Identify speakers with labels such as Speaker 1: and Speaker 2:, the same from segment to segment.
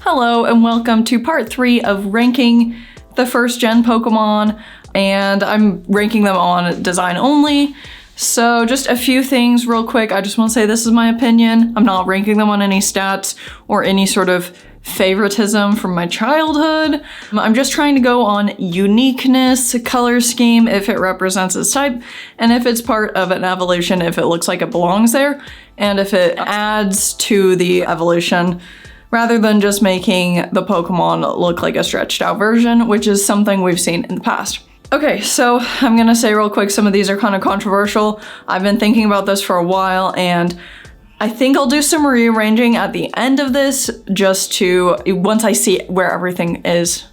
Speaker 1: Hello and welcome to part 3 of ranking the first gen Pokemon, and I'm ranking them on design only. So just a few things real quick. I just want to say this is my opinion. I'm not ranking them on any stats or any sort of favoritism from my childhood. I'm just trying to go on uniqueness, color scheme, if it represents its type, and if it's part of an evolution, if it looks like it belongs there, and if it adds to the evolution, rather than just making the Pokemon look like a stretched out version, which is something we've seen in the past. Okay, so I'm gonna say real quick, some of these are kind of controversial. I've been thinking about this for a while, and I think I'll do some rearranging at the end of this, just to, once I see where everything is,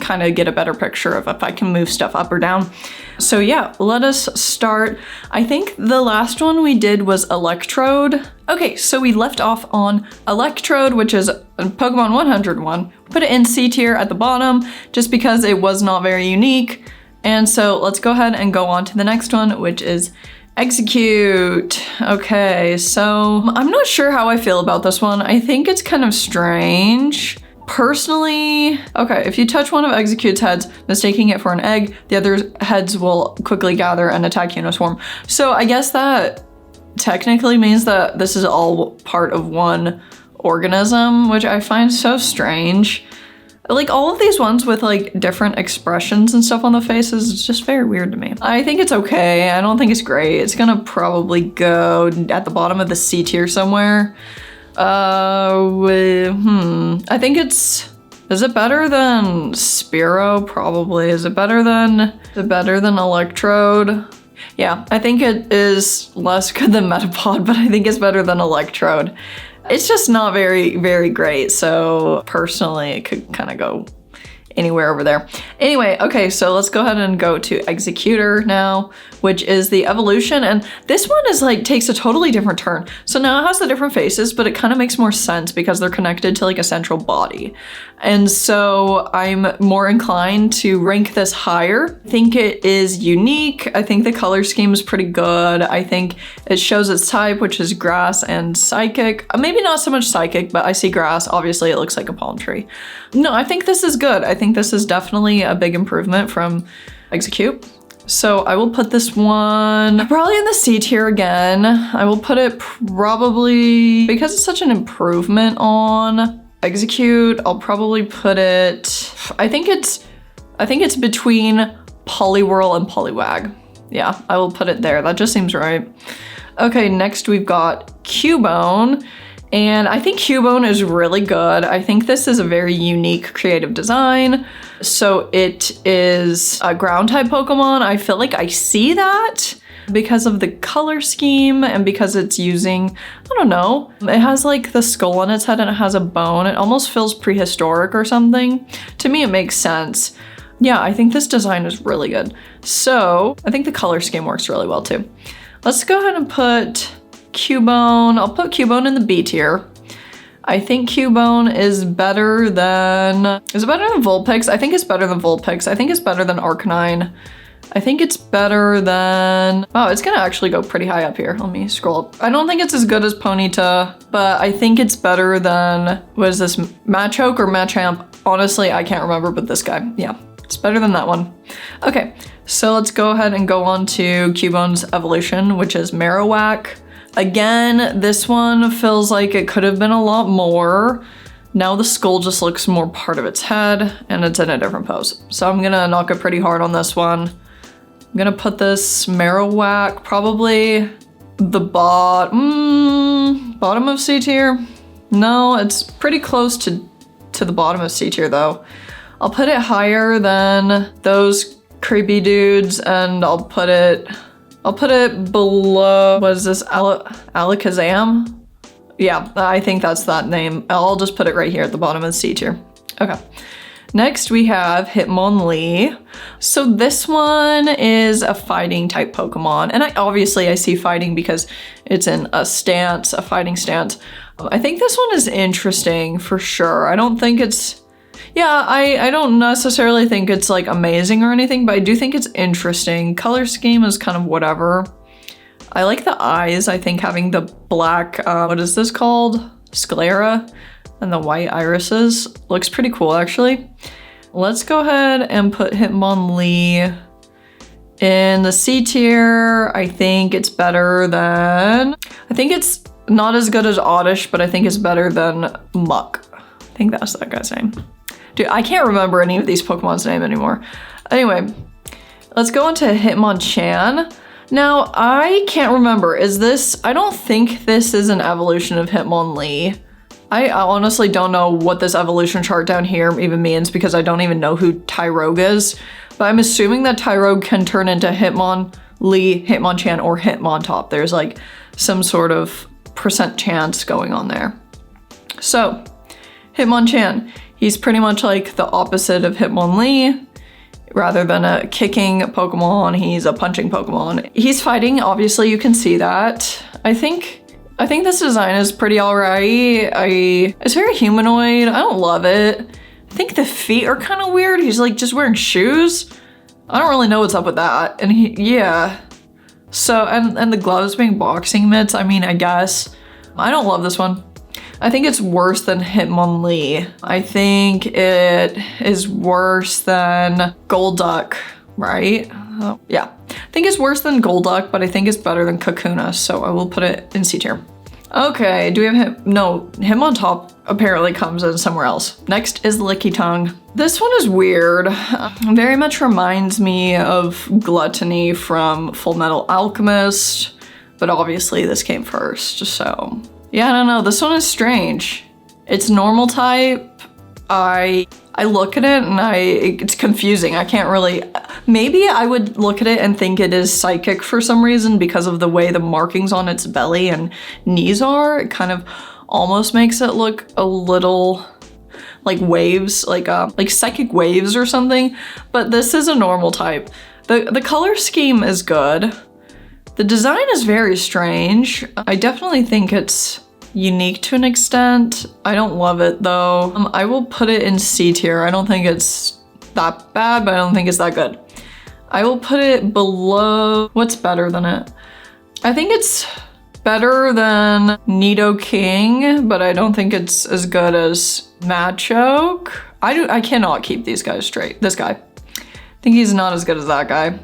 Speaker 1: kind of get a better picture of if I can move stuff up or down. So yeah, let us start. I think the last one we did was Electrode. Okay, so we left off on Electrode, which is Pokemon 101. Put it in C tier at the bottom, just because it was not very unique. And so let's go ahead and go on to the next one, which is Execute. Okay, so I'm not sure how I feel about this one. I think it's kind of strange. Personally, okay, if you touch one of Execute's heads, mistaking it for an egg, the other heads will quickly gather and attack you in a swarm. So I guess that technically means that this is all part of one organism, which I find so strange. Like all of these ones with like different expressions and stuff on the faces, it's just very weird to me. I think it's okay. I don't think it's great. It's gonna probably go at the bottom of the C tier somewhere. I think is it better than Spearow? Probably. Is it better than Electrode? Yeah, I think it is less good than Metapod, but I think it's better than Electrode. It's just not very, very great. So personally, it could kind of go anywhere over there. Anyway, okay, so let's go ahead and go to Executor now, which is the evolution. And this one is like, takes a totally different turn. So now it has the different faces, but it kind of makes more sense because they're connected to like a central body. And so I'm more inclined to rank this higher. I think it is unique. I think the color scheme is pretty good. I think it shows its type, which is grass and psychic. Maybe not so much psychic, but I see grass. Obviously it looks like a palm tree. No, I think this is good. I think this is definitely a big improvement from Execute. So I will put this one probably in the C tier again. I will put it probably, because it's such an improvement on Execute, I'll probably put it, I think it's between Poliwhirl and Poliwag. Yeah, I will put it there. That just seems right. Okay, next we've got Cubone. And I think Cubone is really good. I think this is a very unique creative design. So it is a ground type Pokemon. I feel like I see that because of the color scheme and because it's using, I don't know, it has like the skull on its head and it has a bone. It almost feels prehistoric or something. To me, it makes sense. Yeah, I think this design is really good. So I think the color scheme works really well too. Let's go ahead and put Cubone. I'll put Cubone in the B tier. I think Cubone is better than, is it better than Vulpix? I think it's better than Vulpix. I think it's better than Arcanine. I think it's better than, wow, it's gonna actually go pretty high up here. Let me scroll up. I don't think it's as good as Ponyta, but I think it's better than, what is this, Machoke or Machamp? Honestly, I can't remember, but this guy, yeah, it's better than that one. Okay, so let's go ahead and go on to Cubone's evolution, which is Marowak. Again, this one feels like it could have been a lot more. Now the skull just looks more part of its head and it's in a different pose. So I'm gonna knock it pretty hard on this one. I'm gonna put this Marowak probably the bottom of C tier. No, it's pretty close to the bottom of C tier though. I'll put it higher than those creepy dudes and I'll put it below, what is this, Alakazam? Yeah, I think that's that name. I'll just put it right here at the bottom of the C tier. Okay. Next we have Hitmonlee. So this one is a fighting type Pokemon. And I see fighting because it's in a stance, a fighting stance. I think this one is interesting for sure. I don't think it's, yeah, I don't necessarily think it's like amazing or anything, but I do think it's interesting. Color scheme is kind of whatever. I like the eyes. I think having the black, what is this called? Sclera. and the white irises. Looks pretty cool, actually. Let's go ahead and put Hitmonlee in the C tier. I think it's better than... I think it's not as good as Oddish, but I think it's better than Muck. I think that's that guy's name. Dude, I can't remember any of these Pokemon's name anymore. Anyway, let's go into Hitmonchan. Now, I can't remember, is this... I don't think this is an evolution of Hitmonlee. I honestly don't know what this evolution chart down here even means because I don't even know who Tyrogue is. But I'm assuming that Tyrogue can turn into Hitmonlee, Hitmonchan, or Hitmontop. There's like some sort of % chance going on there. So, Hitmonchan, he's pretty much like the opposite of Hitmonlee. Rather than a kicking Pokemon, he's a punching Pokemon. He's fighting, obviously you can see that. I think this design is pretty alright. It's very humanoid, I don't love it. I think the feet are kind of weird. He's like just wearing shoes. I don't really know what's up with that. And yeah. So, and the gloves being boxing mitts, I mean, I guess. I don't love this one. I think it's worse than Hitmonlee. I think it is worse than Golduck, right? Yeah, I think it's worse than Golduck, but I think it's better than Kakuna, so I will put it in C tier. Okay, do we have no, Hitmontop apparently comes in somewhere else. Next is Lickitung. This one is weird. Very much reminds me of Gluttony from Fullmetal Alchemist, but obviously this came first, so. Yeah, I don't know, this one is strange. It's normal type. I look at it and it's confusing. I can't really, maybe I would look at it and think it is psychic for some reason because of the way the markings on its belly and knees are. It kind of almost makes it look a little like waves, like psychic waves or something, but this is a normal type. The color scheme is good. The design is very strange. I definitely think it's unique to an extent. I don't love it though. I will put it in C tier. I don't think it's that bad, but I don't think it's that good. I will put it below, what's better than it? I think it's better than Nidoking, but I don't think it's as good as Machoke. I cannot keep these guys straight. This guy. I think he's not as good as that guy.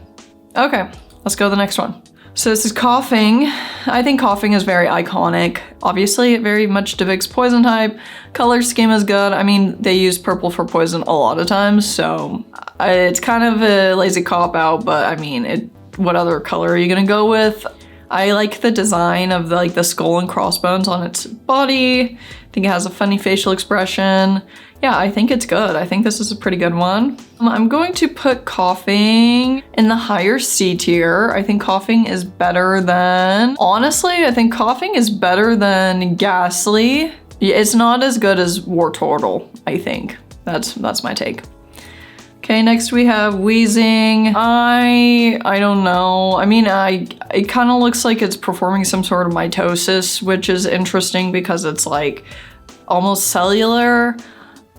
Speaker 1: Okay, let's go to the next one. So this is Coughing. I think Coughing is very iconic. Obviously, it very much depicts poison type. Color scheme is good. I mean, they use purple for poison a lot of times, so it's kind of a lazy cop-out, but I mean, what other color are you gonna go with? I like the design of the skull and crossbones on its body. I think it has a funny facial expression. Yeah, I think it's good. I think this is a pretty good one. I'm going to put Coughing in the higher C tier. I think Coughing is better than... Honestly, I think Coughing is better than Ghastly. It's not as good as Wartortle, I think. That's my take. Okay, next we have Wheezing. I don't know. I mean, it kind of looks like it's performing some sort of mitosis, which is interesting because it's like almost cellular.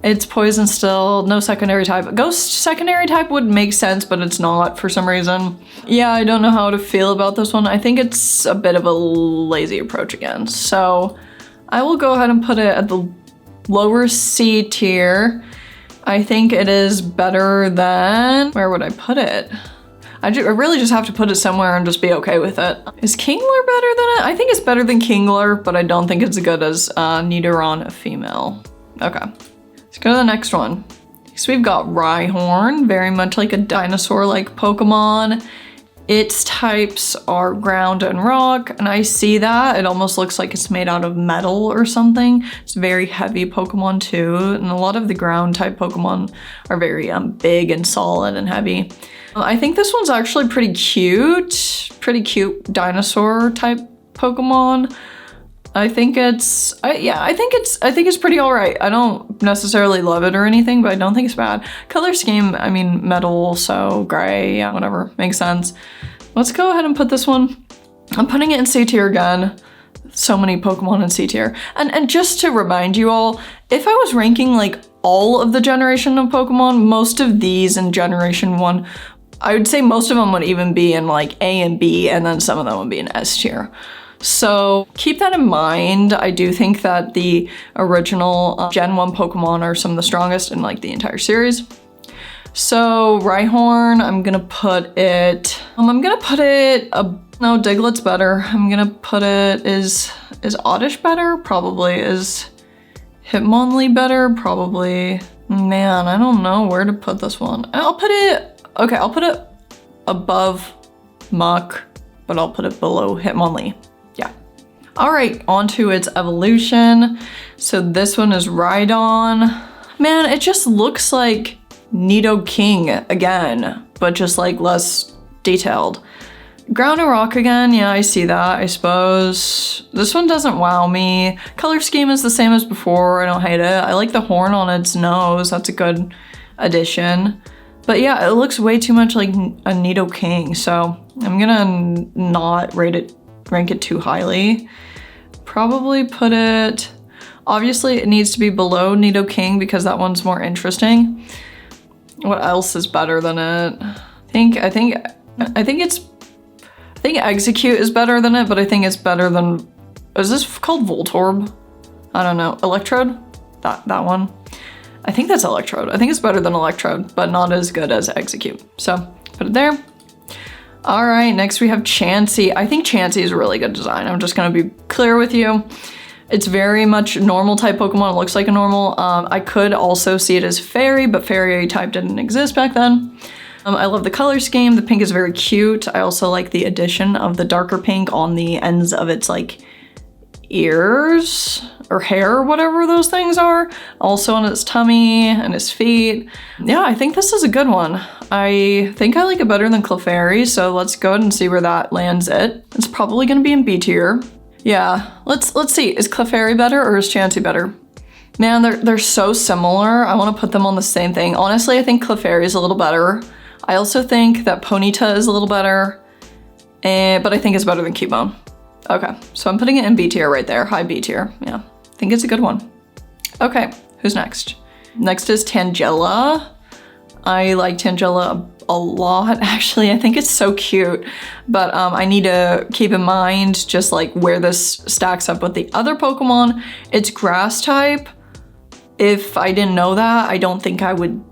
Speaker 1: It's poison still, no secondary type. Ghost secondary type would make sense, but it's not for some reason. Yeah, I don't know how to feel about this one. I think it's a bit of a lazy approach again. So I will go ahead and put it at the lower C tier. I think it is better than, where would I put it? I really just have to put it somewhere and just be okay with it. Is Kingler better than it? I think it's better than Kingler, but I don't think it's as good as Nidoran female. Okay. Let's go to the next one. So we've got Rhyhorn, very much like a dinosaur-like Pokemon. Its types are ground and rock, and I see that. It almost looks like it's made out of metal or something. It's a very heavy Pokemon too, and a lot of the ground type Pokemon are very big and solid and heavy. I think this one's actually pretty cute dinosaur type Pokemon. I think it's pretty all right. I don't necessarily love it or anything, but I don't think it's bad. Color scheme, I mean, metal, so gray, yeah, whatever, makes sense. Let's go ahead and put this one. I'm putting it in C tier again. So many Pokemon in C tier. And just to remind you all, if I was ranking like all of the generation of Pokemon, most of these in generation 1, I would say most of them would even be in like A and B, and then some of them would be in S tier. So keep that in mind. I do think that the original Gen 1 Pokemon are some of the strongest in like the entire series. So Rhyhorn, I'm gonna put it, no, Diglett's better. I'm gonna put it, is Oddish better? Probably. Is Hitmonlee better? Probably. Man, I don't know where to put this one. I'll put it above Muck, but I'll put it below Hitmonlee. Yeah. All right, on to its evolution. So this one is Rhydon. Man, it just looks like Nidoking again, but just like less detailed. Ground and Rock again, yeah, I see that, I suppose. This one doesn't wow me. Color scheme is the same as before, I don't hate it. I like the horn on its nose, that's a good addition. But yeah, it looks way too much like a Nidoking, so I'm gonna not rank it too highly. Probably put it, obviously it needs to be below Nidoking because that one's more interesting. What else is better than it? I think Execute is better than it, but I think it's better than, is this called Voltorb? I don't know, Electrode? That one. I think that's Electrode. I think it's better than Electrode, but not as good as Execute. So put it there. All right, next we have Chansey. I think Chansey is a really good design. I'm just gonna be clear with you. It's very much normal type Pokemon. It looks like a normal. I could also see it as fairy, but fairy type didn't exist back then. I love the color scheme. The pink is very cute. I also like the addition of the darker pink on the ends of its like ears or hair, whatever those things are. Also on its tummy and its feet. Yeah, I think this is a good one. I think I like it better than Clefairy, so let's go ahead and see where that lands it. It's probably gonna be in B tier. Yeah, let's see, is Clefairy better or is Chansey better? Man, they're so similar. I wanna put them on the same thing. Honestly, I think Clefairy is a little better. I also think that Ponyta is a little better, but I think it's better than Cubone. Okay, so I'm putting it in B tier right there, high B tier, yeah. I think it's a good one. Okay, who's next? Next is Tangela. I like Tangela a lot, actually. I think it's so cute, but I need to keep in mind just like where this stacks up with the other Pokemon. It's grass type. If I didn't know that, I don't think I would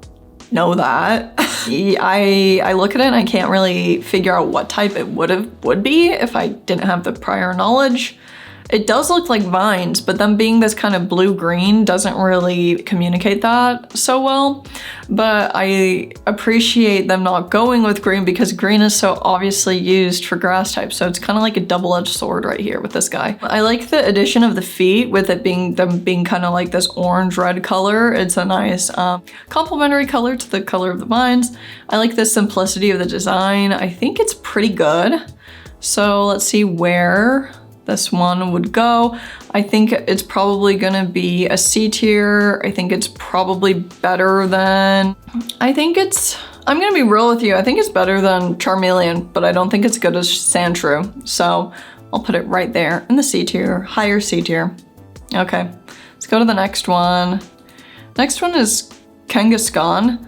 Speaker 1: know that. I look at it and I can't really figure out what type it would be if I didn't have the prior knowledge. It does look like vines, but them being this kind of blue-green doesn't really communicate that so well. But I appreciate them not going with green because green is so obviously used for grass types. So it's kind of like a double-edged sword right here with this guy. I like the addition of the feet with it being kind of like this orange-red color. It's a nice complementary color to the color of the vines. I like the simplicity of the design. I think it's pretty good. So let's see where this one would go. I think it's probably gonna be a C tier. I think it's probably better than, I'm gonna be real with you, I think it's better than Charmeleon, but I don't think it's good as Sandshrew. So I'll put it right there in the C tier, higher C tier. Okay, let's go to the next one. Next one is Kangaskhan.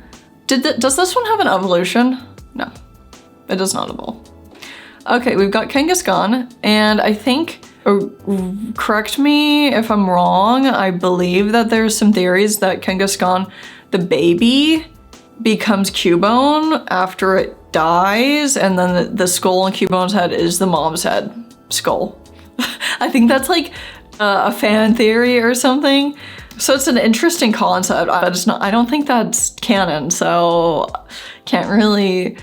Speaker 1: Does this one have an evolution? No, it does not evolve. Okay, we've got Kangaskhan, and I think, correct me if I'm wrong, I believe that there's some theories that Kangaskhan, the baby, becomes Cubone after it dies, and then the skull on Cubone's head is the mom's head skull. I think that's like a fan theory or something. So it's an interesting concept, but it's not, I don't think that's canon, so can't really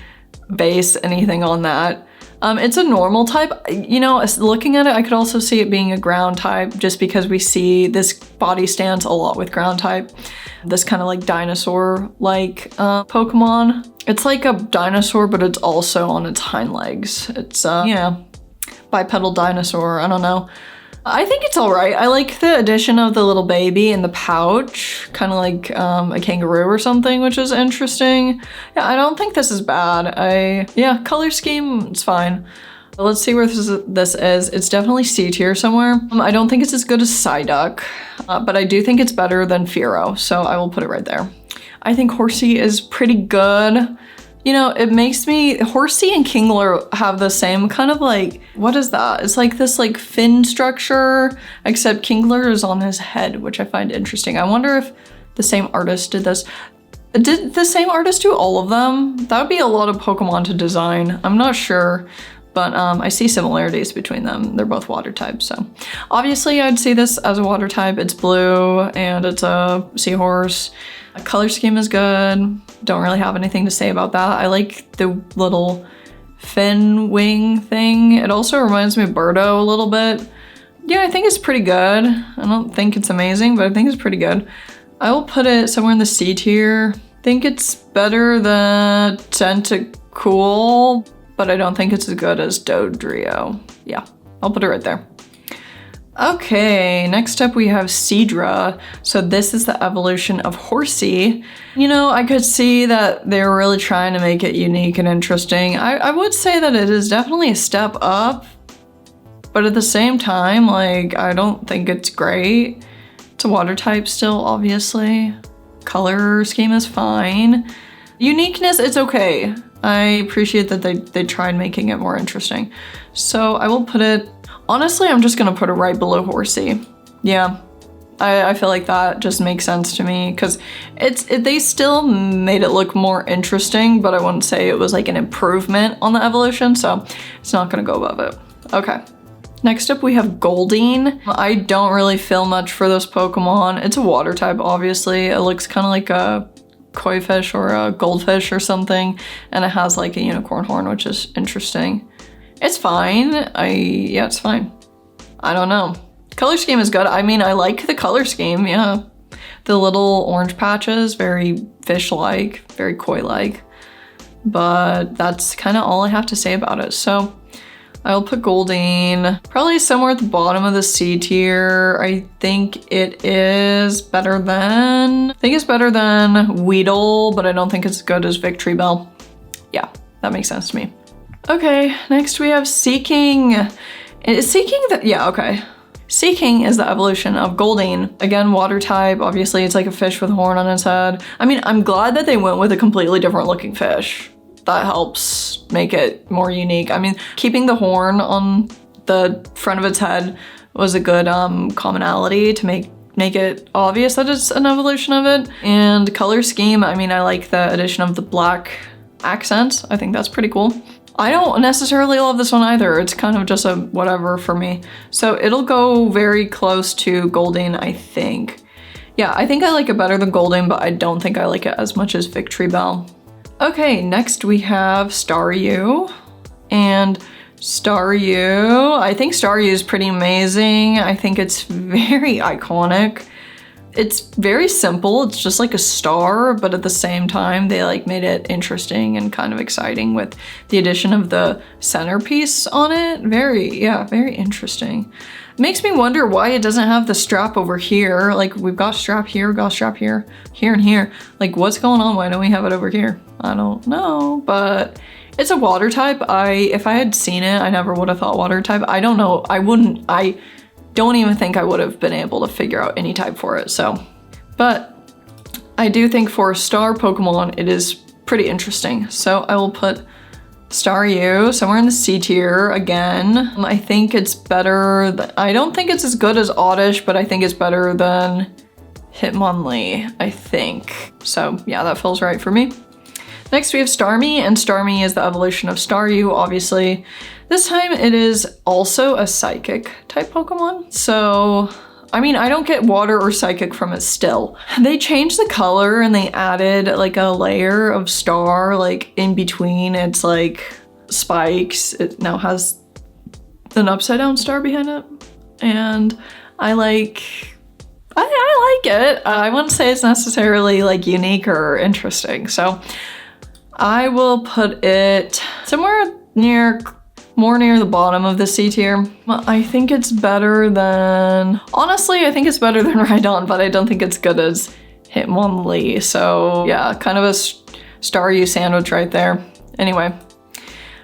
Speaker 1: base anything on that. It's a normal type. You know, looking at it, I could also see it being a ground type just because we see this body stance a lot with ground type. This kind of like dinosaur-like Pokemon. It's like a dinosaur, but it's also on its hind legs. It's, yeah, bipedal dinosaur, I don't know. I think it's all right. I like the addition of the little baby in the pouch, kind of like a kangaroo or something, which is interesting. Yeah, I don't think this is bad. Yeah, color scheme, it's fine. Let's see where this is. It's definitely C tier somewhere. I don't think it's as good as Psyduck, but I do think it's better than Fearow, so I will put it right there. I think Horsey is pretty good. You know, it makes me, Horsey and Kingler have the same kind of like, what is that? It's like this like fin structure, except Kingler is on his head, which I find interesting. I wonder if the same artist did this. Did the same artist do all of them? That would be a lot of Pokemon to design. I'm not sure, but I see similarities between them. They're both water types, so. Obviously I'd see this as a water type. It's blue and it's a seahorse. The color scheme is good. Don't really have anything to say about that. I like the little fin wing thing. It also reminds me of Birdo a little bit. Yeah, I think it's pretty good. I don't think it's amazing, but I think it's pretty good. I will put it somewhere in the C tier. I think it's better than Tentacool, but I don't think it's as good as Dodrio. Yeah, I'll put it right there. Okay, next up we have Seadra. So this is the evolution of Horsey. You know, I could see that they were really trying to make it unique and interesting. I would say that it is definitely a step up, but at the same time, like, I don't think it's great. It's a water type still, obviously. Color scheme is fine. Uniqueness, it's okay. I appreciate that they tried making it more interesting. So I will put it, honestly, I'm just gonna put it right below Horsey. Yeah, I feel like that just makes sense to me because they still made it look more interesting, but I wouldn't say it was like an improvement on the evolution, so it's not gonna go above it. Okay. Next up we have Goldeen. I don't really feel much for this Pokemon. It's a water type, obviously. It looks kind of like a koi fish or a goldfish or something, and it has like a unicorn horn, which is interesting. It's fine. Yeah, it's fine. I don't know. Color scheme is good. I mean, I like the color scheme, yeah. The little orange patches, very fish-like, very koi-like, but that's kind of all I have to say about it. So I'll put Goldeen probably somewhere at the bottom of the C tier. I think it is better than, Weedle, but I don't think it's as good as Victory Bell. Yeah, that makes sense to me. Okay, next we have Seeking. Is Seeking yeah, okay. Seeking is the evolution of Goldeen. Again, water type, obviously it's like a fish with a horn on its head. I mean, I'm glad that they went with a completely different looking fish. That helps make it more unique. I mean, keeping the horn on the front of its head was a good commonality to make it obvious that it's an evolution of it. And color scheme, I mean, I like the addition of the black accents. I think that's pretty cool. I don't necessarily love this one either. It's kind of just a whatever for me. So it'll go very close to Goldeen, I think. Yeah, I think I like it better than Goldeen, but I don't think I like it as much as Victory Bell. Okay, next we have Staryu. And Staryu, I think Staryu is pretty amazing. I think it's very iconic. It's very simple. It's just like a star, but at the same time, they like made it interesting and kind of exciting with the addition of the centerpiece on it. Very interesting. It makes me wonder why it doesn't have the strap over here. Like we've got strap here, we've got strap here, here and here. Like what's going on? Why don't we have it over here? I don't know, but it's a water type. If I had seen it, I never would have thought water type. I don't know. I don't even think I would have been able to figure out any type for it, so. But I do think for a star Pokemon, it is pretty interesting. So I will put Staryu somewhere in the C tier again. I think it's better, I don't think it's as good as Oddish, but I think it's better than Hitmonlee, I think. So yeah, that feels right for me. Next we have Starmie, and Starmie is the evolution of Staryu, obviously. This time it is also a psychic type Pokemon. So, I mean, I don't get water or psychic from it still. They changed the color and they added like a layer of star like in between its like spikes. It now has an upside down star behind it. And I like it. I wouldn't say it's necessarily like unique or interesting. So I will put it somewhere more near the bottom of the C tier. I think it's better than, honestly, I think it's better than Rhydon, but I don't think it's good as Hitmonlee. So yeah, kind of a Staryu sandwich right there. Anyway.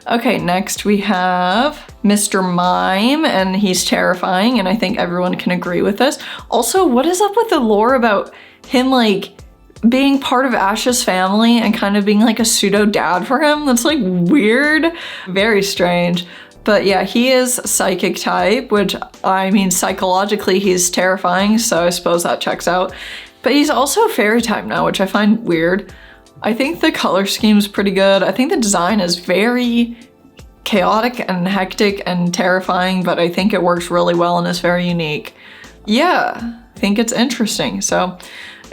Speaker 1: Okay, next we have Mr. Mime, and he's terrifying, and I think everyone can agree with this. Also, what is up with the lore about him like being part of Ash's family and kind of being like a pseudo dad for him. That's like weird, very strange. But yeah, he is psychic type, which I mean, psychologically he's terrifying, so I suppose that checks out. But he's also fairy type now, which I find weird. I think the color scheme's pretty good. I think the design is very chaotic and hectic and terrifying, but I think it works really well and is very unique. Yeah, I think it's interesting. So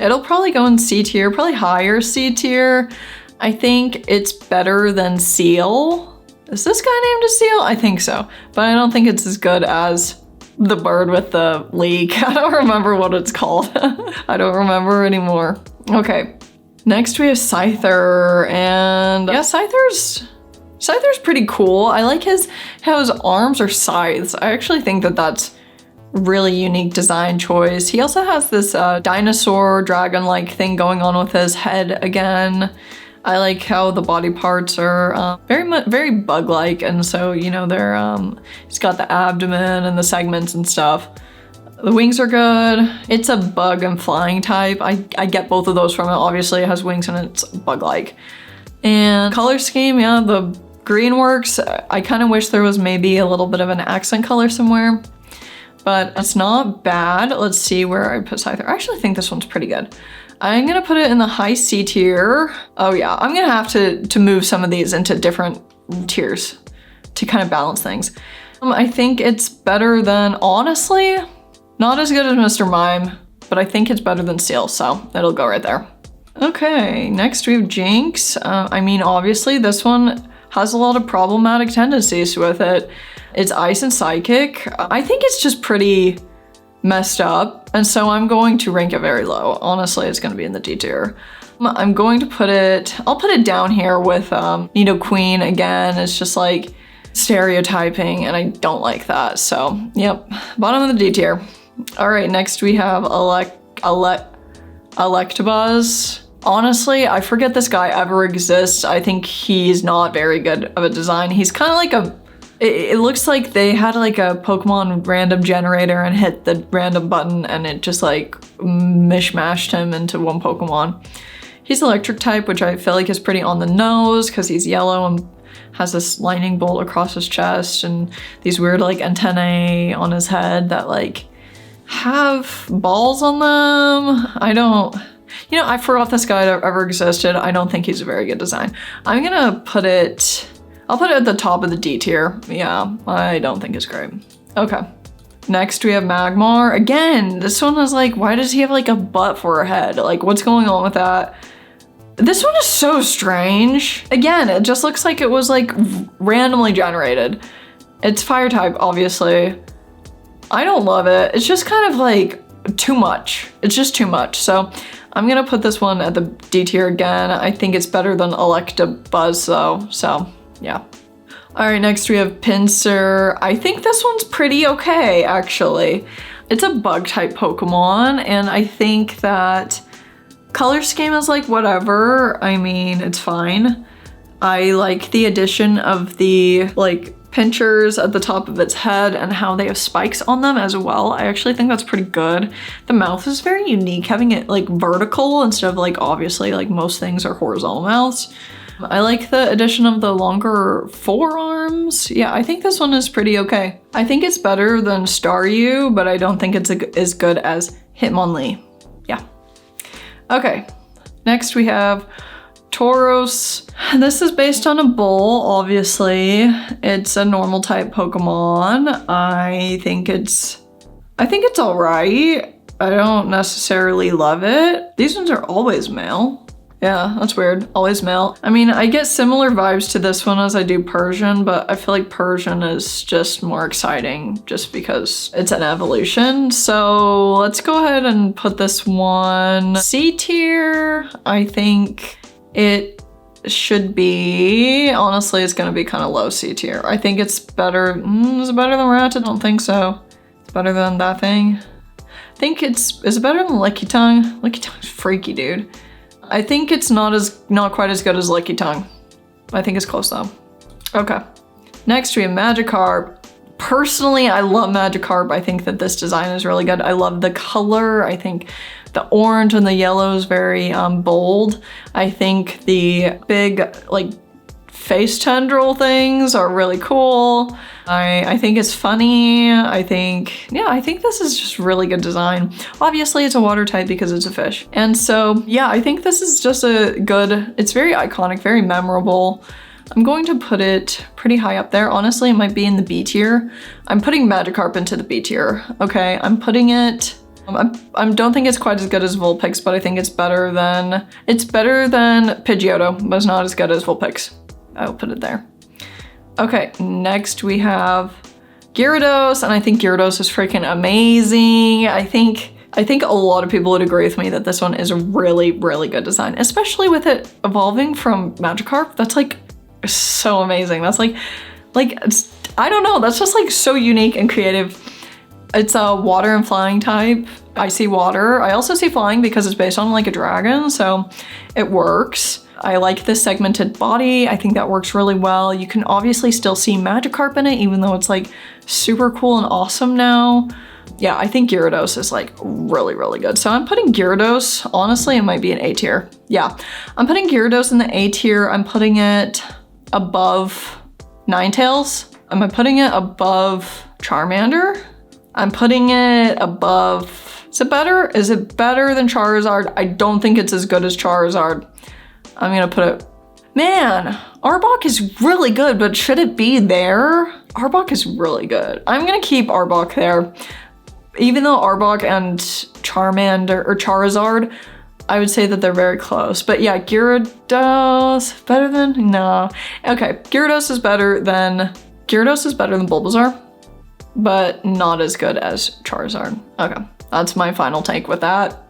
Speaker 1: it'll probably go in C tier, probably higher C tier. I think it's better than Seal. Is this guy named a Seal? I think so, but I don't think it's as good as the bird with the leak. I don't remember what it's called. I don't remember anymore. Okay, next we have Scyther, and yeah, Scyther's pretty cool. I like how his arms are scythes. I actually think that that's really unique design choice. He also has this dinosaur dragon-like thing going on with his head again. I like how the body parts are very bug-like, and so, you know, they're he's got the abdomen and the segments and stuff. The wings are good. It's a bug and flying type. I get both of those from it. Obviously it has wings and it's bug-like. And color scheme, yeah, the green works. I kind of wish there was maybe a little bit of an accent color somewhere, but it's not bad. Let's see where I put Scyther. I actually think this one's pretty good. I'm gonna put it in the high C tier. Oh yeah, I'm gonna have to move some of these into different tiers to kind of balance things. I think it's better than, honestly, not as good as Mr. Mime, but I think it's better than Seal, so it'll go right there. Okay, next we have Jinx. I mean, obviously this one has a lot of problematic tendencies with it. It's ice and psychic. I think it's just pretty messed up, and so I'm going to rank it very low. Honestly, it's gonna be in the D tier. I'm going to I'll put it down here with Nidoqueen again. It's just like stereotyping, and I don't like that. So, yep, bottom of the D tier. All right, next we have Electabuzz. Honestly, I forget this guy ever exists. I think he's not very good of a design. He's kind of like it looks like they had like a Pokemon random generator and hit the random button and it just like mishmashed him into one Pokemon. He's electric type, which I feel like is pretty on the nose because he's yellow and has this lightning bolt across his chest and these weird like antennae on his head that like have balls on them. I forgot this guy ever existed. I don't think he's a very good design. I'll put it at the top of the D tier. Yeah, I don't think it's great. Okay. Next we have Magmar. Again, this one is like, why does he have like a butt for a head? Like, what's going on with that? This one is so strange. Again, it just looks like it was like randomly generated. It's fire type, obviously. I don't love it. It's just kind of like too much. It's just too much. So I'm gonna put this one at the D tier again. I think it's better than Electabuzz though, so yeah. All right, next we have Pinsir. I think this one's pretty okay, actually. It's a bug type Pokemon, and I think that color scheme is like whatever. I mean, it's fine. I like the addition of the like pinchers at the top of its head and how they have spikes on them as well. I actually think that's pretty good. The mouth is very unique, having it like vertical instead of like obviously like most things are horizontal mouths. I like the addition of the longer forearms. Yeah, I think this one is pretty okay. I think it's better than Staryu, but I don't think it's as good as Hitmonlee. Yeah. Okay, next we have Tauros. This is based on a bull, obviously. It's a normal type Pokemon. I think it's all right. I don't necessarily love it. These ones are always male. Yeah, that's weird. Always male. I mean, I get similar vibes to this one as I do Persian, but I feel like Persian is just more exciting just because it's an evolution. So let's go ahead and put this one C tier. I think it should be, honestly, it's gonna be kind of low C tier. I think it's better, is it better than Rat? I don't think so. It's better than that thing. I think is it better than Lickitung? Lickitung is freaky, dude. I think it's not quite as good as Lickitung. I think it's close though. Okay. Next we have Magikarp. Personally, I love Magikarp. I think that this design is really good. I love the color. I think the orange and the yellow is very bold. I think the big like face tendril things are really cool. I think it's funny. I think this is just really good design. Obviously it's a water type because it's a fish. And so yeah, I think this is just it's very iconic, very memorable. I'm going to put it pretty high up there. Honestly, it might be in the B tier. I'm putting Magikarp into the B tier. Okay, I'm putting it, I don't think it's quite as good as Vulpix, but I think it's better than Pidgeotto, but it's not as good as Vulpix. I'll put it there. Okay, next we have Gyarados, and I think Gyarados is freaking amazing. I think a lot of people would agree with me that this one is a really, really good design, especially with it evolving from Magikarp. That's like so amazing. That's like I don't know, that's just like so unique and creative. It's a water and flying type. I see water. I also see flying because it's based on like a dragon, so it works. I like this segmented body. I think that works really well. You can obviously still see Magikarp in it, even though it's like super cool and awesome now. Yeah, I think Gyarados is like really, really good. So I'm putting Gyarados, honestly, it might be an A tier. Yeah, I'm putting Gyarados in the A tier. I'm putting it above Ninetales. Am I putting it above Charmander? I'm putting it above, is it better? Is it better than Charizard? I don't think it's as good as Charizard. I'm gonna put it, man, Arbok is really good, but should it be there? Arbok is really good. I'm gonna keep Arbok there. Even though Arbok and Charmander or Charizard, I would say that they're very close. But yeah, Gyarados, better than, no. Okay, Gyarados is better than Bulbasaur, but not as good as Charizard. Okay, that's my final take with that.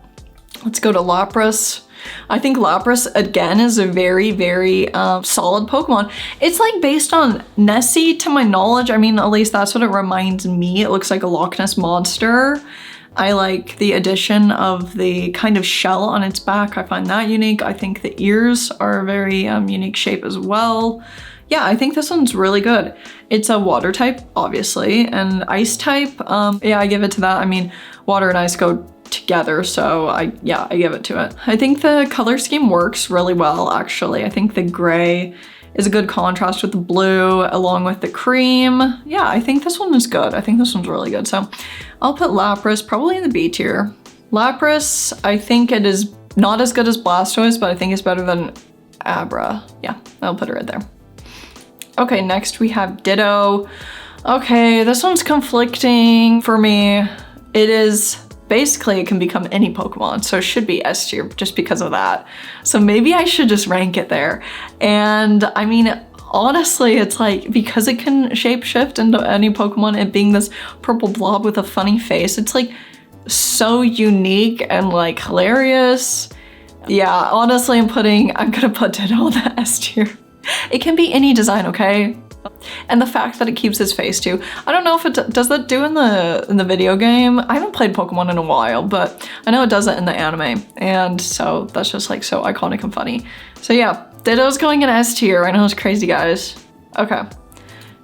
Speaker 1: Let's go to Lapras. I think Lapras, again, is a very, very solid Pokemon. It's like based on Nessie, to my knowledge. I mean, at least that's what it reminds me. It looks like a Loch Ness Monster. I like the addition of the kind of shell on its back. I find that unique. I think the ears are a very unique shape as well. Yeah, I think this one's really good. It's a water type, obviously, and ice type. Yeah, I give it to that. I mean, water and ice go together, so I give it to it. I think the color scheme works really well, actually. I think the gray is a good contrast with the blue along with the cream. Yeah, I think this one is good. I think this one's really good. So I'll put Lapras probably in the B tier. Lapras, I think it is not as good as Blastoise, but I think it's better than Abra. Yeah, I'll put it right there. Okay, next we have Ditto. Okay, this one's conflicting for me. It is basically, it can become any Pokemon, so it should be S tier just because of that. So maybe I should just rank it there. And I mean, honestly, it's like, because it can shapeshift into any Pokemon, it being this purple blob with a funny face, it's like so unique and like hilarious. Yeah, honestly, I'm gonna put Ditto on the S tier. It can be any design, okay? And the fact that it keeps his face too. I don't know if it does that do in the video game. I haven't played Pokemon in a while, but I know it does it in the anime. And so that's just like so iconic and funny. So yeah, Ditto's going in S tier. I know it's crazy, guys. Okay.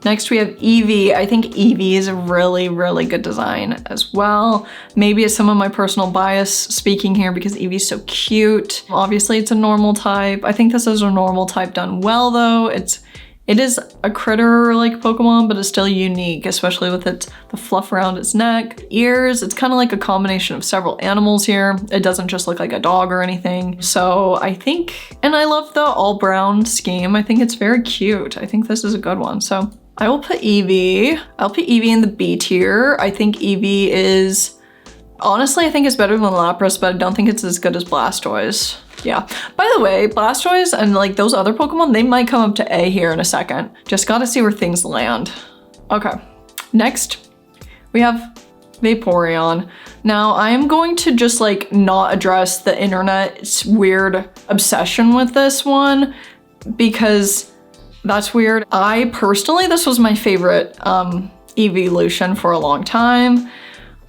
Speaker 1: Next we have Eevee. I think Eevee is a really, really good design as well. Maybe it's some of my personal bias speaking here because Eevee's so cute. Obviously it's a normal type. I think this is a normal type done well though. It is a critter-like Pokemon, but it's still unique, especially with the fluff around its neck. Ears, it's kind of like a combination of several animals here. It doesn't just look like a dog or anything. So I think, and I love the all-brown scheme. I think it's very cute. I think this is a good one. So I will put Eevee. I'll put Eevee in the B tier. I think Eevee is, honestly, I think it's better than Lapras, but I don't think it's as good as Blastoise. Yeah. By the way, Blastoise and like those other Pokemon, they might come up to A here in a second. Just gotta see where things land. Okay. Next, we have Vaporeon. Now, I am going to just like not address the internet's weird obsession with this one because that's weird. I personally, this was my favorite evolution for a long time.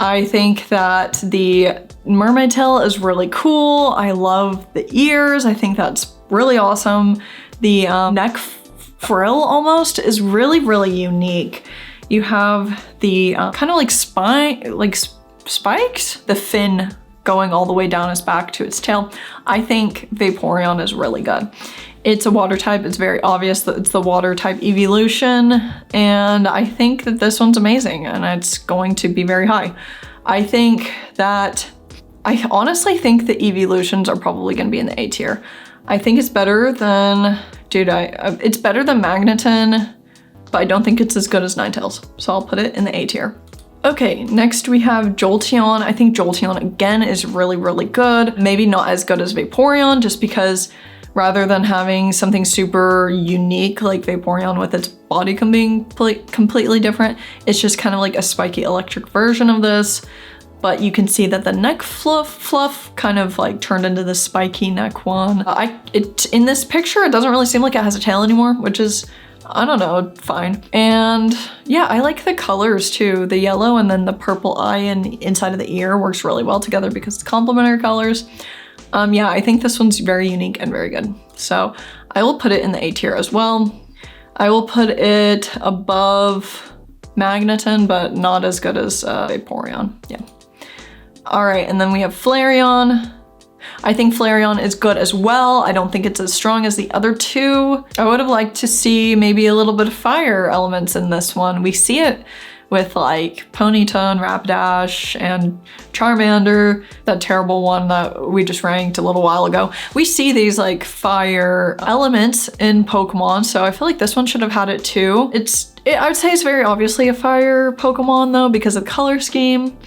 Speaker 1: I think that the mermaid tail is really cool. I love the ears. I think that's really awesome. The neck frill almost is really, really unique. You have the kind of like spikes, the fin going all the way down its back to its tail. I think Vaporeon is really good. It's a water type. It's very obvious that it's the water type evolution, and I think that this one's amazing and it's going to be very high. I honestly think the evolutions are probably going to be in the A tier. I think it's better than, it's better than Magneton, but I don't think it's as good as Ninetales. So I'll put it in the A tier. Okay, next we have Jolteon. I think Jolteon again is really, really good. Maybe not as good as Vaporeon, just because rather than having something super unique like Vaporeon with its body being completely different, it's just kind of like a spiky electric version of this. But you can see that the neck fluff kind of like turned into the spiky neck one. In this picture, it doesn't really seem like it has a tail anymore, which is, I don't know, fine. And yeah, I like the colors too. The yellow and then the purple eye and inside of the ear works really well together because it's complementary colors. Yeah, I think this one's very unique and very good. So I will put it in the A tier as well. I will put it above Magneton, but not as good as Vaporeon. Yeah. All right, and then we have Flareon. I think Flareon is good as well. I don't think it's as strong as the other two. I would have liked to see maybe a little bit of fire elements in this one. We see it with like Ponyta and Rapidash and Charmander, that terrible one that we just ranked a little while ago. We see these like fire elements in Pokemon, so I feel like this one should have had it too. I would say it's very obviously a fire Pokemon though because of the color scheme.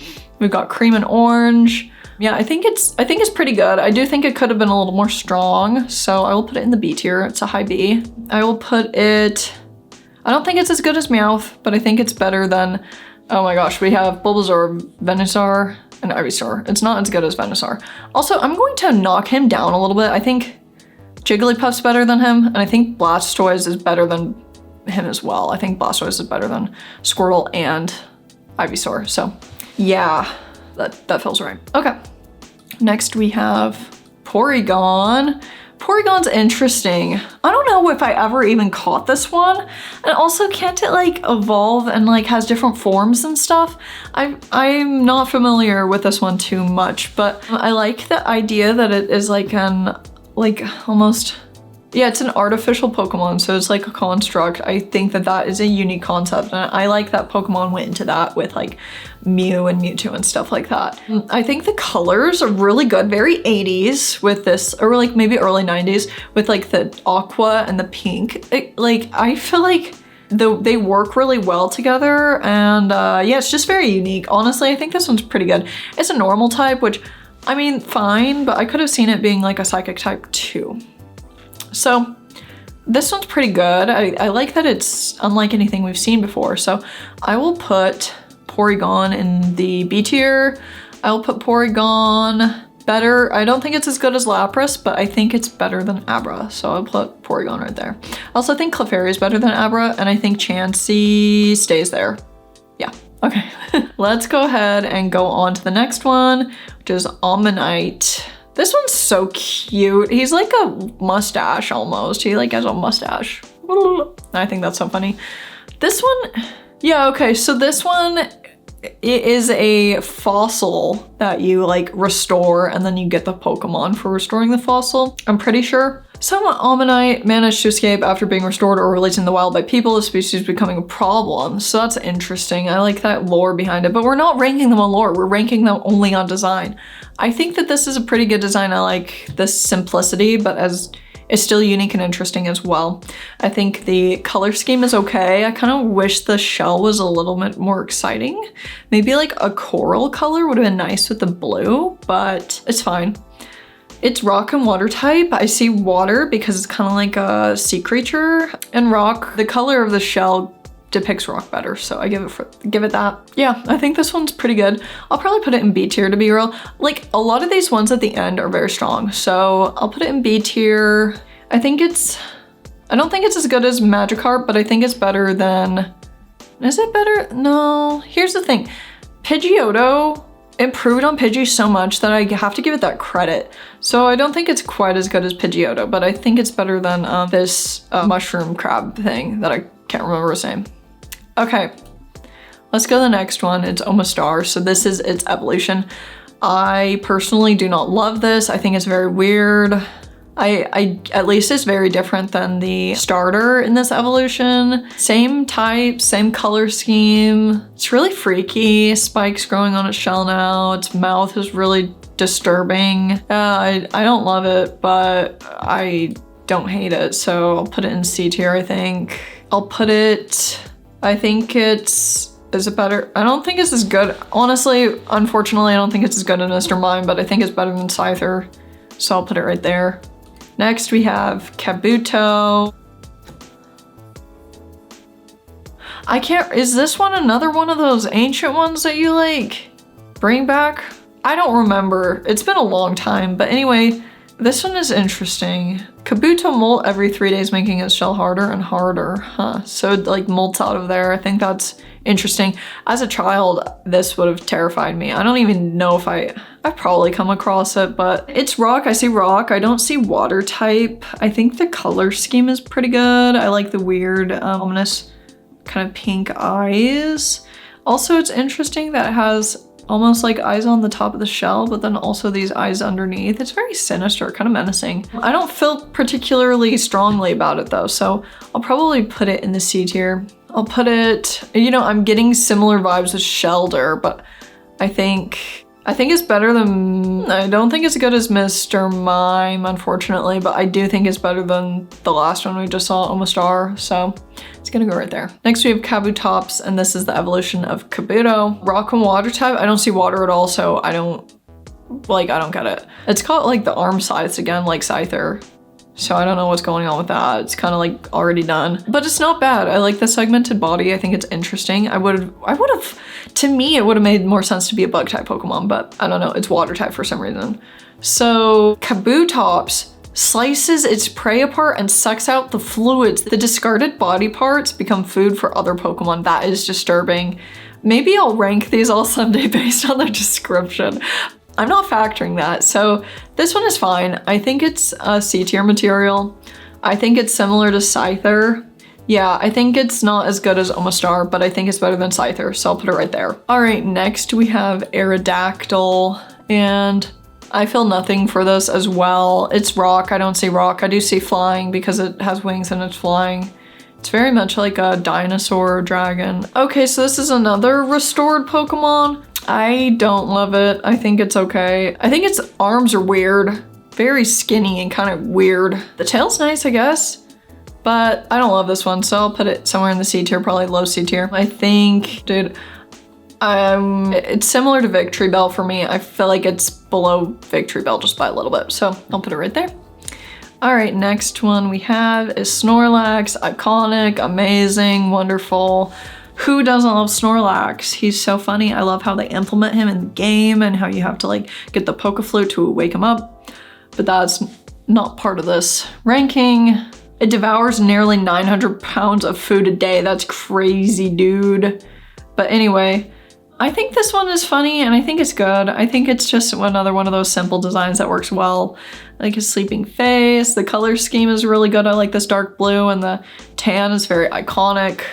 Speaker 1: We've got cream and orange. Yeah, I think it's pretty good. I do think it could have been a little more strong, so I will put it in the B tier. It's a high B. I will put it, I don't think it's as good as Meowth, but I think it's better than, oh my gosh, we have Bulbasaur, Venusaur, and Ivysaur. It's not as good as Venusaur. Also, I'm going to knock him down a little bit. I think Jigglypuff's better than him, and I think Blastoise is better than him as well. I think Blastoise is better than Squirtle and Ivysaur, so yeah, that feels right. Okay, next we have Porygon. Porygon's interesting. I don't know if I ever even caught this one. And also, can't it like evolve and like has different forms and stuff? I'm not familiar with this one too much, but I like the idea that it is like almost, yeah, it's an artificial Pokemon, so it's like a construct. I think that is a unique concept, and I like that Pokemon went into that with like Mew and Mewtwo and stuff like that. I think the colors are really good, very 80s with this, or like maybe early 90s with like the aqua and the pink. I feel like they work really well together, and yeah, it's just very unique. Honestly, I think this one's pretty good. It's a normal type, which, I mean, fine, but I could have seen it being like a psychic type too. So this one's pretty good. I like that it's unlike anything we've seen before. So I will put Porygon in the B tier. I will put Porygon better. I don't think it's as good as Lapras, but I think it's better than Abra. So I'll put Porygon right there. I also think Clefairy is better than Abra, and I think Chansey stays there. Yeah, okay. Let's go ahead and go on to the next one, which is Omanyte. This one's so cute. He's like a mustache almost. He like has a mustache. I think that's so funny. This one, yeah, okay, so this one is a fossil that you like restore, and then you get the Pokemon for restoring the fossil, I'm pretty sure. Some Omanyte managed to escape after being restored or released in the wild by people, the species becoming a problem. So that's interesting. I like that lore behind it, but we're not ranking them on lore. We're ranking them only on design. I think that this is a pretty good design. I like the simplicity, but as it's still unique and interesting as well. I think the color scheme is okay. I kind of wish the shell was a little bit more exciting. Maybe like a coral color would have been nice with the blue, but it's fine. It's rock and water type. I see water because it's kind of like a sea creature, and rock, the color of the shell depicts rock better, so I give it that. Yeah, I think this one's pretty good. I'll probably put it in B tier, to be real. Like, a lot of these ones at the end are very strong, so I'll put it in B tier. I don't think it's as good as Magikarp, but I think it's better than, is it better? No, here's the thing. Pidgeotto improved on Pidgey so much that I have to give it that credit. So I don't think it's quite as good as Pidgeotto, but I think it's better than this mushroom crab thing that I can't remember his name. Okay, let's go to the next one. It's Omastar. So this is its evolution. I personally do not love this. I think it's very weird. I at least it's very different than the starter in this evolution. Same type, same color scheme. It's really freaky. Spikes growing on its shell now. Its mouth is really disturbing. I don't love it, but I don't hate it. So I'll put it in C tier, I think. I'll put it, I think is it better? I don't think it's as good. Honestly, unfortunately, I don't think it's as good as Mr. Mime, but I think it's better than Scyther. So I'll put it right there. Next we have Kabuto. Is this one another one of those ancient ones that you like bring back? I don't remember. It's been a long time, but anyway, this one is interesting. Kabuto molt every 3 days, making its shell harder and harder. Huh, so it like molts out of there. I think that's interesting. As a child, this would have terrified me. I don't even know if I've probably come across it, but it's rock. I see rock. I don't see water type. I think the color scheme is pretty good. I like the weird, ominous kind of pink eyes. Also, it's interesting that it has almost like eyes on the top of the shell, but then also these eyes underneath. It's very sinister, kind of menacing. I don't feel particularly strongly about it though, so I'll probably put it in the C tier. I'll put it, you know, I'm getting similar vibes with Shelder, but I think it's better than, I don't think it's as good as Mr. Mime, unfortunately, but I do think it's better than the last one we just saw, Omastar, so it's gonna go right there. Next we have Kabutops, and this is the evolution of Kabuto. Rock and water type, I don't see water at all, so I don't get it. It's got like the arm size again, like Scyther. So I don't know what's going on with that. It's kind of like already done, but it's not bad. I like the segmented body. I think it's interesting. I would have, to me, it would have made more sense to be a bug type Pokemon, but I don't know. It's water type for some reason. So Kabutops slices its prey apart and sucks out the fluids. The discarded body parts become food for other Pokemon. That is disturbing. Maybe I'll rank these all someday based on their description. I'm not factoring that, so this one is fine. I think it's a C tier material. I think it's similar to Scyther. Yeah, I think it's not as good as Omastar, but I think it's better than Scyther, so I'll put it right there. All right, next we have Aerodactyl, and I feel nothing for this as well. It's rock, I don't see rock. I do see flying because it has wings and it's flying. It's very much like a dinosaur or dragon. Okay, so this is another restored Pokemon. I don't love it. I think it's okay. I think its arms are weird. Very skinny and kind of weird. The tail's nice, I guess, but I don't love this one, so I'll put it somewhere in the C tier, probably low C tier. I think, dude, it's similar to Victory Bell for me. I feel like it's below Victory Bell just by a little bit, so I'll put it right there. All right, next one we have is Snorlax. Iconic, amazing, wonderful. Who doesn't love Snorlax? He's so funny. I love how they implement him in the game and how you have to like get the Pokeflute to wake him up. But that's not part of this ranking. It devours nearly 900 pounds of food a day. That's crazy, dude. But anyway, I think this one is funny and I think it's good. I think it's just another one of those simple designs that works well. Like his sleeping face, the color scheme is really good. I like this dark blue, and the tan is very iconic.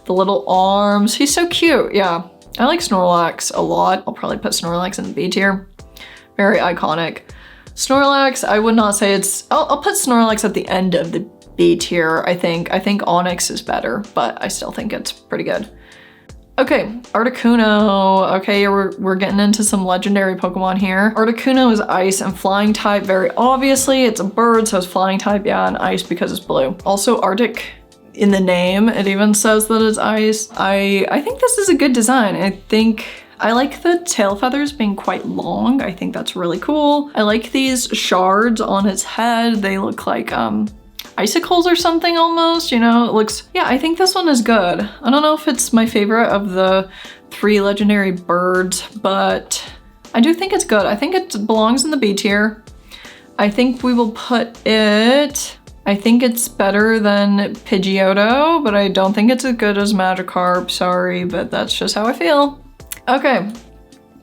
Speaker 1: The little arms, he's so cute. Yeah, I like Snorlax a lot. I'll probably put Snorlax in the B tier. Very iconic. Snorlax, I would not say it's, I'll put Snorlax at the end of the B tier, I think. I think Onix is better, but I still think it's pretty good. Okay, Articuno. Okay, we're getting into some legendary Pokemon here. Articuno is ice and flying type, very obviously. It's a bird, so it's flying type, yeah, and ice because it's blue. Also Arctic in the name, it even says that it's ice. I think this is a good design. I like the tail feathers being quite long. I think that's really cool. I like these shards on its head. They look like icicles or something almost, you know, it looks, yeah, I think this one is good. I don't know if it's my favorite of the 3 legendary birds, but I do think it's good. I think it belongs in the B tier. I think we will put it, I think it's better than Pidgeotto, but I don't think it's as good as Magikarp, sorry, but that's just how I feel. Okay,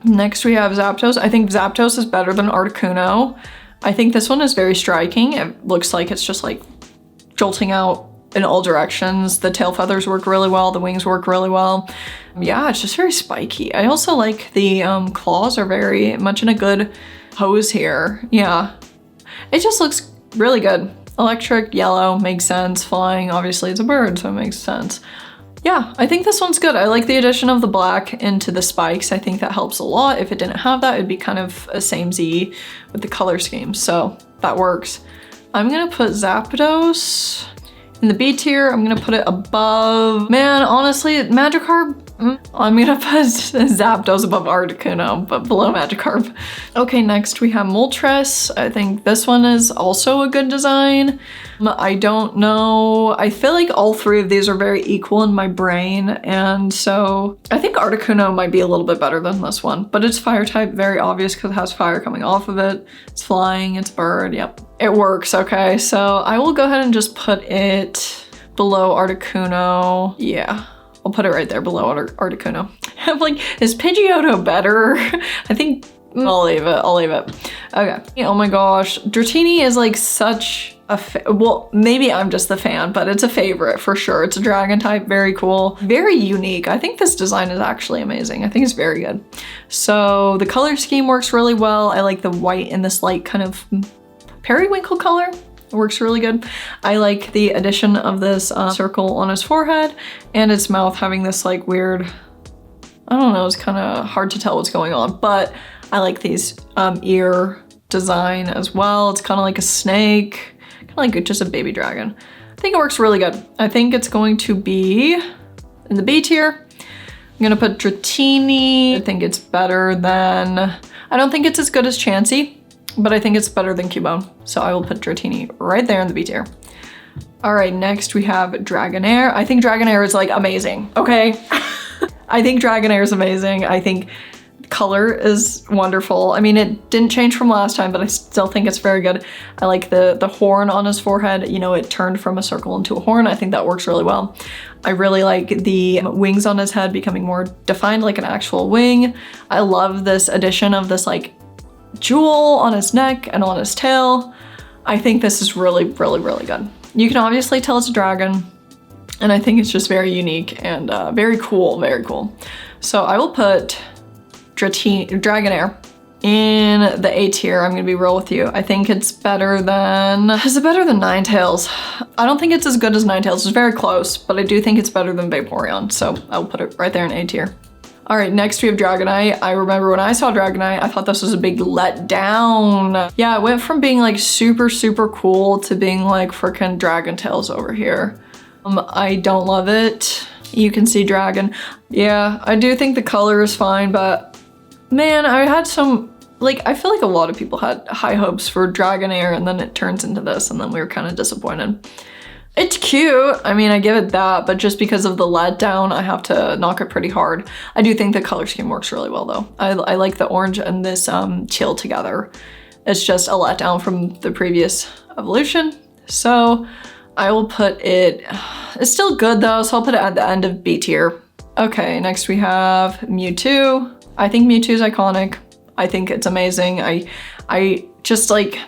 Speaker 1: next we have Zapdos. I think Zapdos is better than Articuno. I think this one is very striking. It looks like it's just like jolting out in all directions. The tail feathers work really well, the wings work really well. Yeah, it's just very spiky. I also like the claws are very much in a good pose here. Yeah, it just looks really good. Electric, yellow, makes sense. Flying, obviously it's a bird, so it makes sense. Yeah, I think this one's good. I like the addition of the black into the spikes. I think that helps a lot. If it didn't have that, it'd be kind of a samey with the color scheme, so that works. I'm gonna put Zapdos in the B tier. I'm gonna put it above, man, honestly, Magikarp, I'm gonna put Zapdos above Articuno, but below Magikarp. Okay, next we have Moltres. I think this one is also a good design. I don't know, I feel like all three of these are very equal in my brain, and so I think Articuno might be a little bit better than this one, but it's fire type, very obvious because it has fire coming off of it. It's flying, it's bird, yep. It works, okay, so I will go ahead and just put it below Articuno. Yeah, I'll put it right there below Articuno. I'm like, is Pidgeotto better? I think I'll leave it. Okay, oh my gosh, Dratini is like such a, well, maybe I'm just the fan, but it's a favorite for sure. It's a dragon type, very cool, very unique. I think this design is actually amazing. I think it's very good. So the color scheme works really well. I like the white and this light kind of periwinkle color. It works really good. I like the addition of this circle on his forehead and his mouth having this like weird, I don't know, it's kind of hard to tell what's going on, but I like these ear design as well. It's kind of like a snake, kind of like just a baby dragon. I think it works really good. I think it's going to be in the B tier. I'm gonna put Dratini. I think it's better than, I don't think it's as good as Chansey, but I think it's better than Cubone. So I will put Dratini right there in the B tier. All right, next we have Dragonair. I think Dragonair is like amazing, okay? I think Dragonair is amazing. I think color is wonderful. I mean, it didn't change from last time, but I still think it's very good. I like the horn on his forehead. You know, it turned from a circle into a horn. I think that works really well. I really like the wings on his head becoming more defined like an actual wing. I love this addition of this like jewel on his neck and on his tail. I think this is really, really, really good. You can obviously tell it's a dragon, and I think it's just very unique and very cool, very cool. So I will put Dragonair in the A tier. I'm gonna be real with you. I think it's better than, is it better than Ninetales? I don't think it's as good as Ninetales. It's very close, but I do think it's better than Vaporeon. So I'll put it right there in A tier. All right, next we have Dragonite. I remember when I saw Dragonite, I thought this was a big letdown. Yeah, it went from being like super, super cool to being like freaking Dragon Tails over here. I don't love it. You can see dragon. Yeah, I do think the color is fine, but man, I had some, like, I feel like a lot of people had high hopes for Dragonair and then it turns into this and then we were kind of disappointed. It's cute, I mean, I give it that, but just because of the letdown, I have to knock it pretty hard. I do think the color scheme works really well though. I like the orange and this teal together. It's just a letdown from the previous evolution. So I will put it, it's still good though, so I'll put it at the end of B tier. Okay, next we have Mewtwo. I think Mewtwo is iconic. I think it's amazing. I just like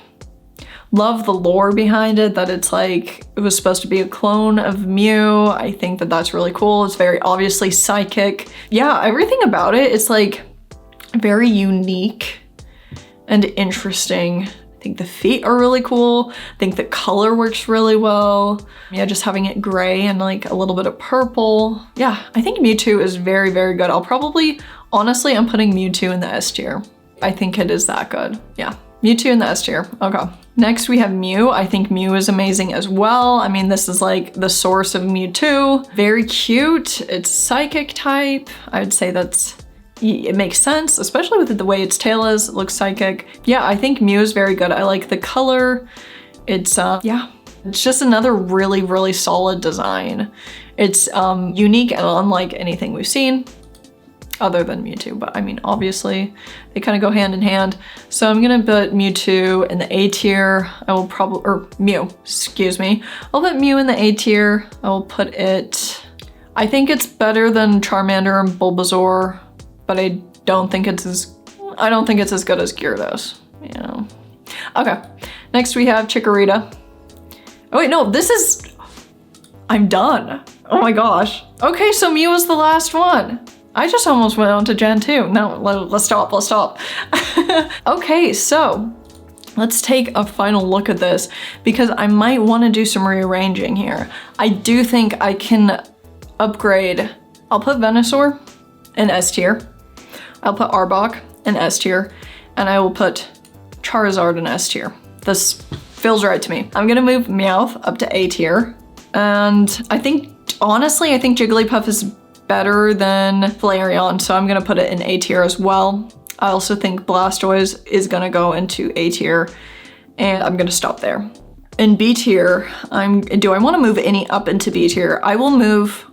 Speaker 1: love the lore behind it, that it's like, it was supposed to be a clone of Mew. I think that that's really cool. It's very obviously psychic. Yeah, everything about it, it's like very unique and interesting. I think the feet are really cool. I think the color works really well. Yeah, just having it gray and like a little bit of purple. Yeah, I think Mewtwo is very, very good. I'll probably, honestly, I'm putting Mewtwo in the S tier. I think it is that good. Yeah, Mewtwo in the S tier. Okay. Next we have Mew. I think Mew is amazing as well. I mean, this is like the source of Mewtwo. Very cute. It's psychic type. I would say it makes sense, especially with the way its tail is. It looks psychic. Yeah, I think Mew is very good. I like the color. It's, yeah, it's just another really, really solid design. It's unique and unlike anything we've seen other than Mewtwo, but I mean, obviously they kind of go hand in hand. So I'm gonna put Mewtwo in the A tier. I will probably, or Mew, excuse me. I'll put Mew in the A tier. I will put it, I think it's better than Charmander and Bulbasaur, but I don't think it's as good as Gyarados, you know. Okay, next we have Chikorita. Oh wait, no, this is, I'm done. Oh my gosh. Okay, so Mew was the last one. I just almost went on to Gen 2. No, let's stop. Okay, so let's take a final look at this because I might want to do some rearranging here. I do think I can upgrade. I'll put Venusaur in S tier. I'll put Arbok in S tier. And I will put Charizard in S tier. This feels right to me. I'm gonna move Meowth up to A tier. And I think, honestly, I think Jigglypuff is better than Flareon, so I'm gonna put it in A tier as well. I also think Blastoise is gonna go into A tier, and I'm gonna stop there. In B tier, do I wanna move any up into B tier? I will move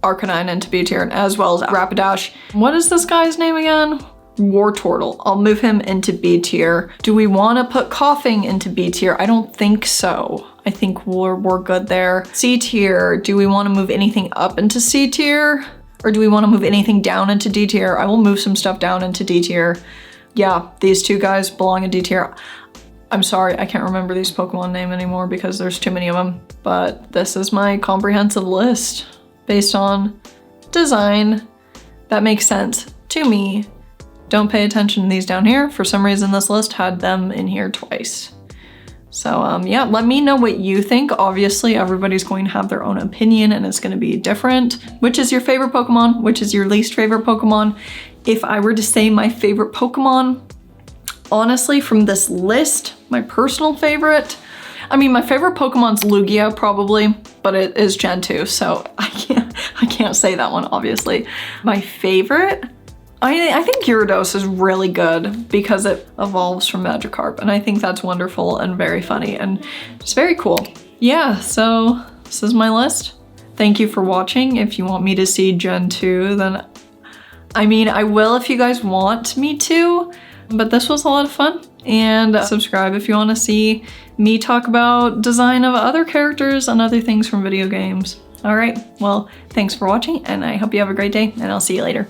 Speaker 1: Arcanine into B tier, as well as Rapidash. What is this guy's name again? Wartortle. I'll move him into B tier. Do we want to put Coughing into B tier? I don't think so. I think we're good there. C tier. Do we want to move anything up into C tier? Or do we want to move anything down into D tier? I will move some stuff down into D tier. Yeah, these two guys belong in D tier. I'm sorry, I can't remember these Pokemon name anymore because there's too many of them. But this is my comprehensive list based on design. That makes sense to me. Don't pay attention to these down here. For some reason, this list had them in here twice. So yeah, let me know what you think. Obviously, everybody's going to have their own opinion and it's gonna be different. Which is your favorite Pokemon? Which is your least favorite Pokemon? If I were to say my favorite Pokemon, honestly, from this list, my personal favorite, I mean, my favorite Pokemon's Lugia probably, but it is Gen 2, so I can't say that one, obviously. My favorite, I think Gyarados is really good because it evolves from Magikarp, and I think that's wonderful and very funny and it's very cool. Yeah, so this is my list. Thank you for watching. If you want me to see Gen 2, then I mean, I will if you guys want me to, but this was a lot of fun. And subscribe if you want to see me talk about design of other characters and other things from video games. All right, well, thanks for watching and I hope you have a great day and I'll see you later.